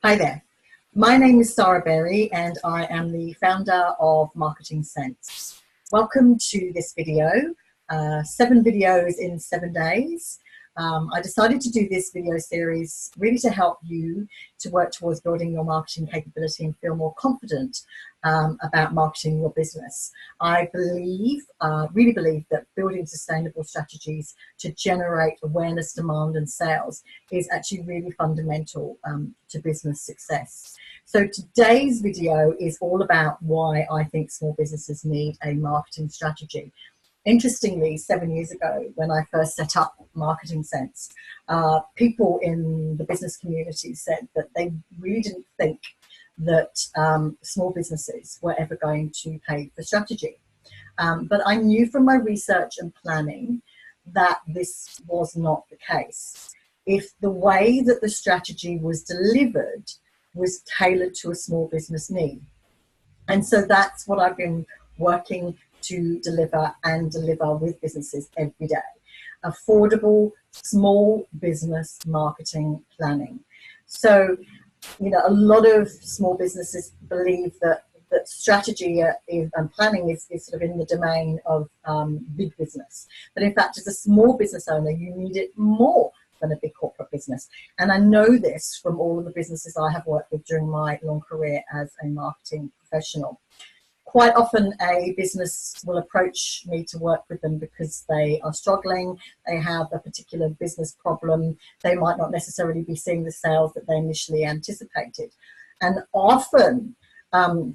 Hi there. My name is Sarah Berry and I am the founder of Marketing Sense. Welcome to this video, 7 videos in 7 days. I decided to do this video series really to help you to work towards building your marketing capability and feel more confident about marketing your business. I really believe that building sustainable strategies to generate awareness, demand and sales is actually really fundamental to business success. So today's video is all about why I think small businesses need a marketing strategy. Interestingly, 7 years ago, when I first set up Marketing Sense, people in the business community said that they really didn't think that small businesses were ever going to pay for strategy. But I knew from my research and planning that this was not the case. If the way that the strategy was delivered was tailored to a small business need. And so that's what I've been working to deliver with businesses every day. Affordable small business marketing planning. So, you know, a lot of small businesses believe that strategy and planning is sort of in the domain of big business. But in fact, as a small business owner, you need it more than a big corporate business. And I know this from all of the businesses I have worked with during my long career as a marketing professional. Quite often a business will approach me to work with them because they are struggling, they have a particular business problem, they might not necessarily be seeing the sales that they initially anticipated. And often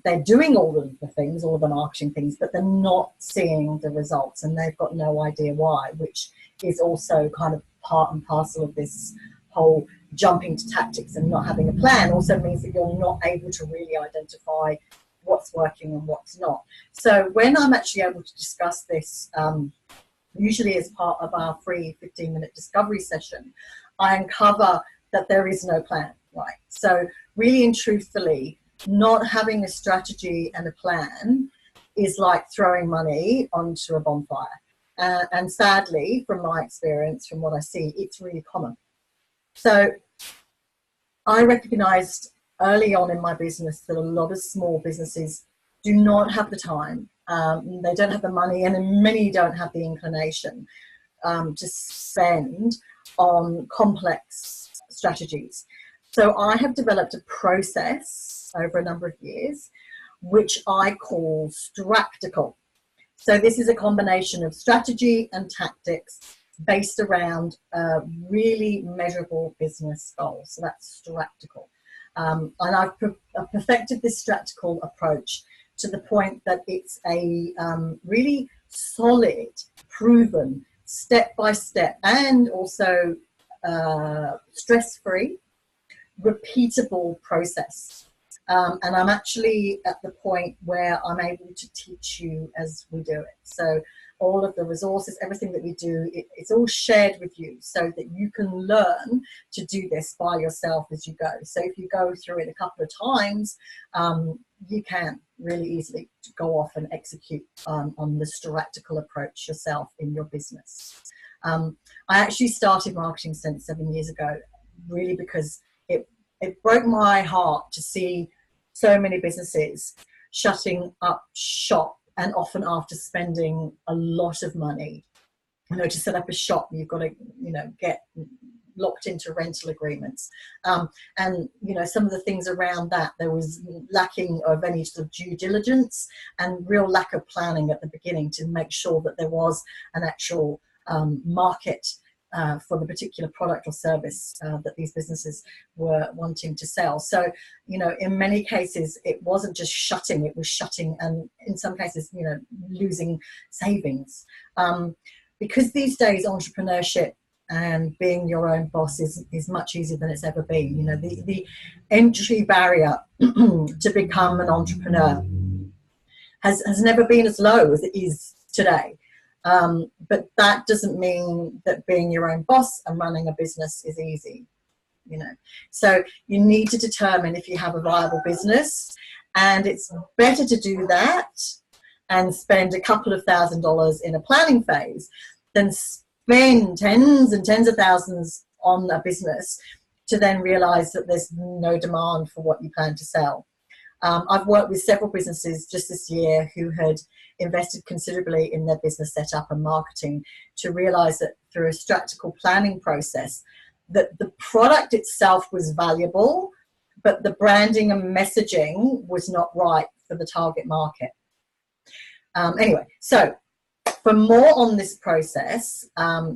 they're doing all of the things, all of the marketing things, but they're not seeing the results and they've got no idea why, which is also kind of part and parcel of this whole jumping to tactics and not having a plan. Also means that you're not able to really identify what's working and what's not. So when I'm actually able to discuss this, usually as part of our free 15-minute discovery session, I uncover that there is no plan, right? So really and truthfully, not having a strategy and a plan is like throwing money onto a bonfire. And sadly, from my experience, from what I see, it's really common. So I recognized early on in my business that a lot of small businesses do not have the time, they don't have the money, and many don't have the inclination to spend on complex strategies. So I have developed a process over a number of years, which I call Stractical. So this is a combination of strategy and tactics based around really measurable business goals. So that's Stractical. And I've perfected this Stractical approach to the point that it's a really solid, proven, step-by-step and also stress-free, repeatable process. And I'm actually at the point where I'm able to teach you as we do it. So all of the resources, everything that we do, it's all shared with you so that you can learn to do this by yourself as you go. So if you go through it a couple of times, you can really easily go off and execute on the Stractical approach yourself in your business. I actually started Marketing Sense 7 years ago, really because it broke my heart to see so many businesses shutting up shop, and often after spending a lot of money. You know, to set up a shop, you've got to, you know, get locked into rental agreements. And, you know, some of the things around that, there was lacking of any sort of due diligence and real lack of planning at the beginning to make sure that there was an actual market for the particular product or service that these businesses were wanting to sell. So, you know, in many cases, it wasn't just shutting, it was shutting and in some cases, you know, losing savings. Because these days entrepreneurship and being your own boss is much easier than it's ever been. You know, the entry barrier to become an entrepreneur has never been as low as it is today. But that doesn't mean that being your own boss and running a business is easy, you know. So you need to determine if you have a viable business, and it's better to do that and spend a couple of $1,000s in a planning phase than spend tens and tens of thousands on a business to then realize that there's no demand for what you plan to sell. I've worked with several businesses just this year who had invested considerably in their business setup and marketing to realize that through a strategical planning process, that the product itself was valuable, but the branding and messaging was not right for the target market. Anyway, so for more on this process,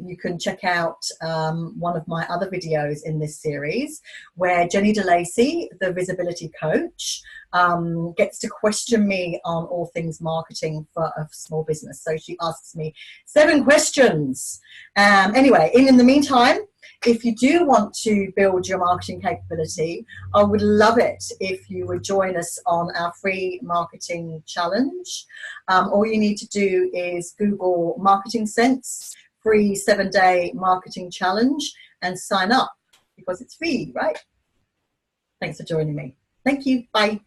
you can check out one of my other videos in this series where Jenny DeLacy, the visibility coach, gets to question me on all things marketing for a small business. So she asks me 7 questions. Anyway, in the meantime, if you do want to build your marketing capability, I would love it if you would join us on our free marketing challenge. All you need to do is Google Marketing Sense free 7-day marketing challenge and sign up because it's free, right? Thanks for joining me. Thank you. Bye.